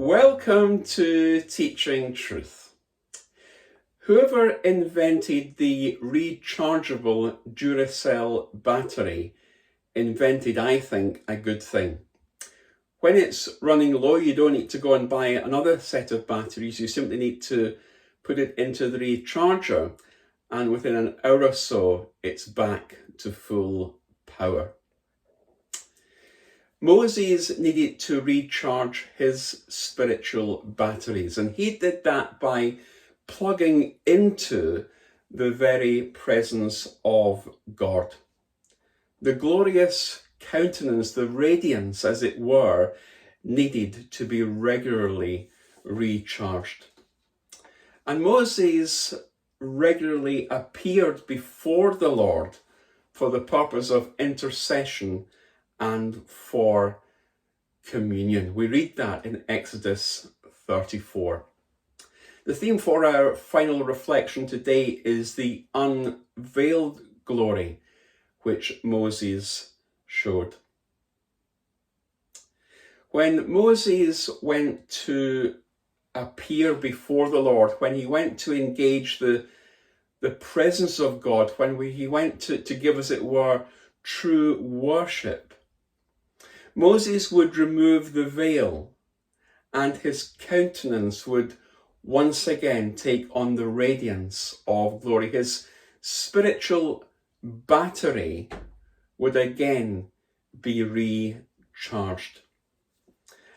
Welcome to Teaching Truth. Whoever invented the rechargeable Duracell battery invented, I think, a good thing. When it's running low, you don't need to go and buy another set of batteries. You simply need to put it into the recharger, and within an hour or so, it's back to full power. Moses needed to recharge his spiritual batteries, and he did that by plugging into the very presence of God. The glorious countenance, the radiance, as it were, needed to be regularly recharged. And Moses regularly appeared before the Lord for the purpose of intercession and for communion. We read that in Exodus 34. The theme for our final reflection today is the unveiled glory which Moses showed. When Moses went to appear before the Lord, when he went to engage the presence of God, when he went to give, as it were, true worship, Moses would remove the veil and his countenance would once again take on the radiance of glory. His spiritual battery would again be recharged.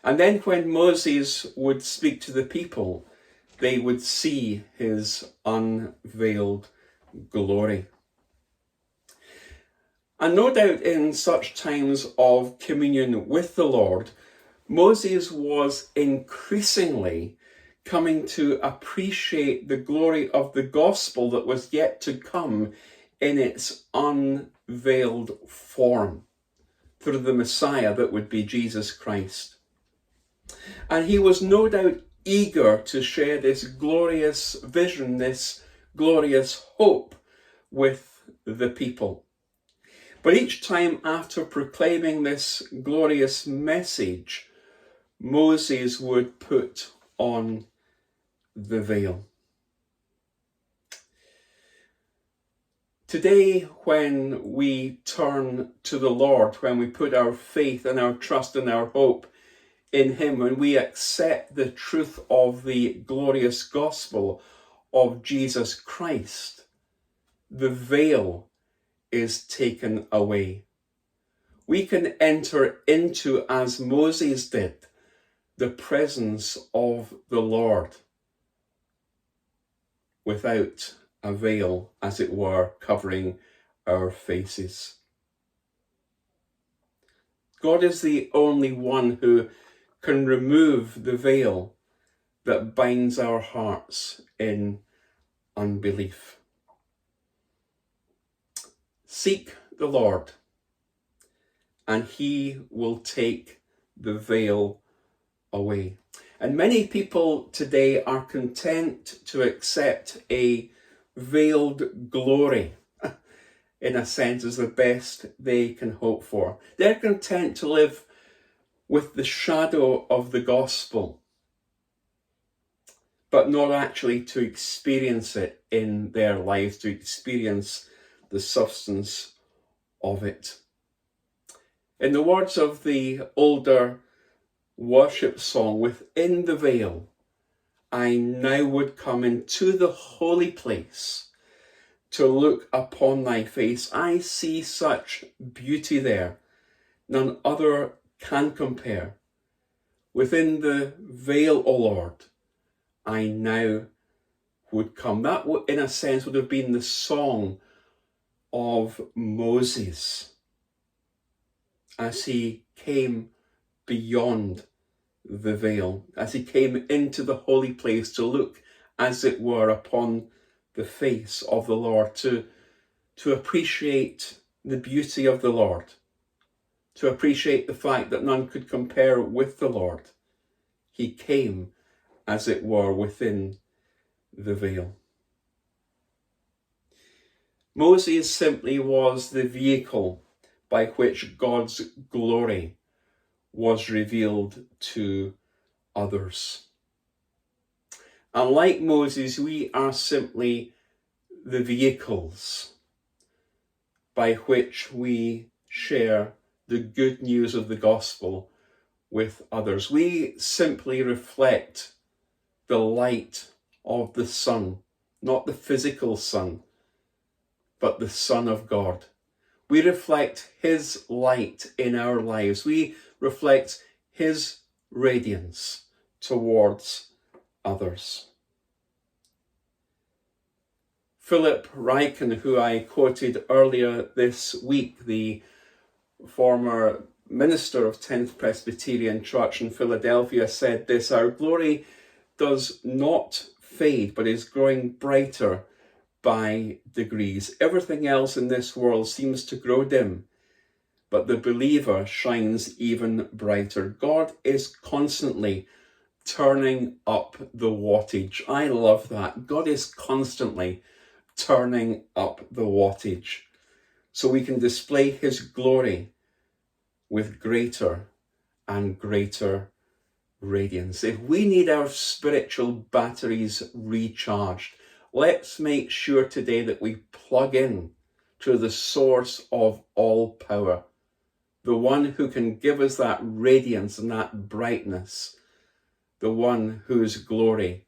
And then when Moses would speak to the people, they would see his unveiled glory. And no doubt in such times of communion with the Lord, Moses was increasingly coming to appreciate the glory of the gospel that was yet to come in its unveiled form through the Messiah that would be Jesus Christ. And he was no doubt eager to share this glorious vision, this glorious hope with the people. But each time after proclaiming this glorious message, Moses would put on the veil. Today, when we turn to the Lord, when we put our faith and our trust and our hope in Him, when we accept the truth of the glorious gospel of Jesus Christ, the veil is taken away. We can enter into, as Moses did, the presence of the Lord without a veil, as it were, covering our faces. God is the only one who can remove the veil that binds our hearts in unbelief. Seek the Lord, and He will take the veil away. And many people today are content to accept a veiled glory, in a sense, as the best they can hope for. They're content to live with the shadow of the gospel, but not actually to experience it in their lives, to experience the substance of it. In the words of the older worship song, within the veil, I now would come into the holy place to look upon thy face. I see such beauty there, none other can compare. Within the veil, O Lord, I now would come. That, in a sense, would have been the song of Moses as he came beyond the veil, as he came into the holy place to look, as it were, upon the face of the Lord, to appreciate the beauty of the Lord, to appreciate the fact that none could compare with the Lord. He came, as it were, within the veil. Moses simply was the vehicle by which God's glory was revealed to others. And like Moses, we are simply the vehicles by which we share the good news of the gospel with others. We simply reflect the light of the sun, not the physical sun, but the Son of God. We reflect his light in our lives. We reflect his radiance towards others. Philip Ryken, who I quoted earlier this week, the former minister of 10th Presbyterian Church in Philadelphia, said this: "Our glory does not fade, but is growing brighter by degrees. Everything else in this world seems to grow dim, but the believer shines even brighter." God is constantly turning up the wattage. I love that. God is constantly turning up the wattage so we can display his glory with greater and greater radiance. If we need our spiritual batteries recharged, let's make sure today that we plug in to the source of all power, the one who can give us that radiance and that brightness, the one whose glory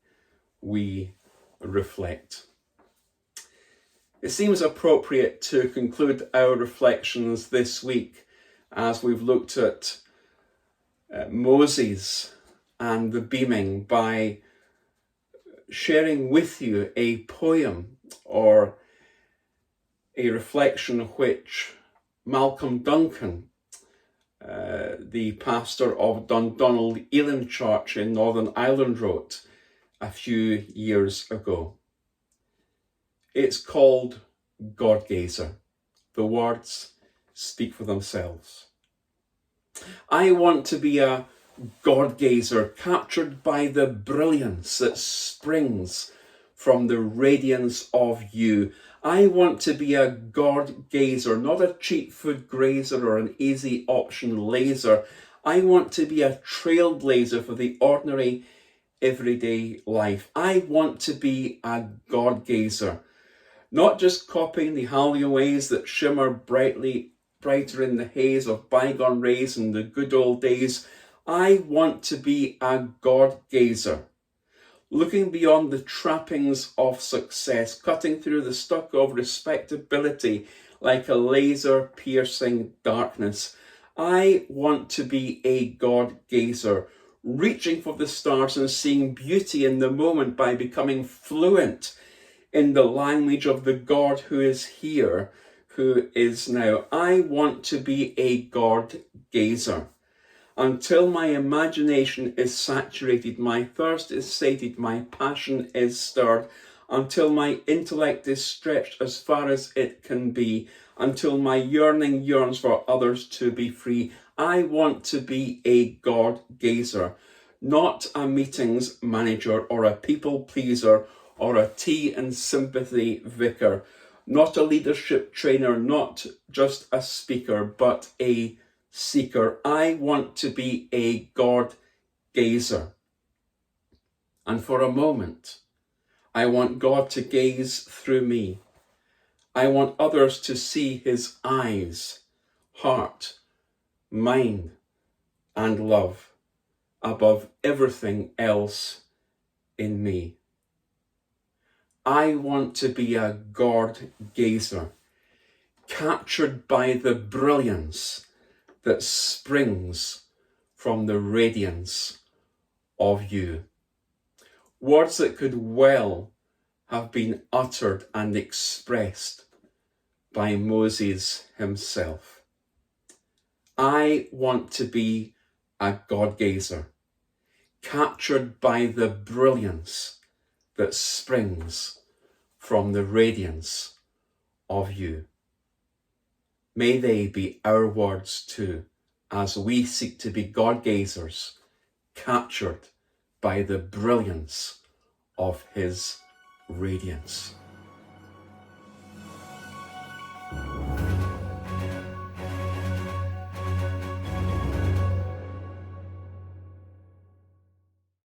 we reflect. It seems appropriate to conclude our reflections this week as we've looked at Moses and the beaming by sharing with you a poem or a reflection which Malcolm Duncan, the pastor of Dundonald Elim Church in Northern Ireland, wrote a few years ago. It's called God Gazer. The words speak for themselves. I want to be a God gazer, captured by the brilliance that springs from the radiance of you. I want to be a God gazer, not a cheap food grazer or an easy option laser. I want to be a trailblazer for the ordinary, everyday life. I want to be a God gazer, not just copying the alleyways that shimmer brighter in the haze of bygone rays and the good old days. I want to be a God gazer, looking beyond the trappings of success, cutting through the stucco of respectability like a laser piercing darkness. I want to be a God gazer, reaching for the stars and seeing beauty in the moment by becoming fluent in the language of the God who is here, who is now. I want to be a God gazer until my imagination is saturated, my thirst is sated, my passion is stirred, until my intellect is stretched as far as it can be, until my yearning yearns for others to be free. I want to be a God gazer, not a meetings manager or a people pleaser or a tea and sympathy vicar, not a leadership trainer, not just a speaker, but a seeker. I want to be a God gazer. And for a moment, I want God to gaze through me. I want others to see his eyes, heart, mind, and love above everything else in me. I want to be a God gazer, captured by the brilliance that springs from the radiance of you. Words that could well have been uttered and expressed by Moses himself. I want to be a God gazer, captured by the brilliance that springs from the radiance of you. May they be our words too, as we seek to be God gazers, captured by the brilliance of his radiance.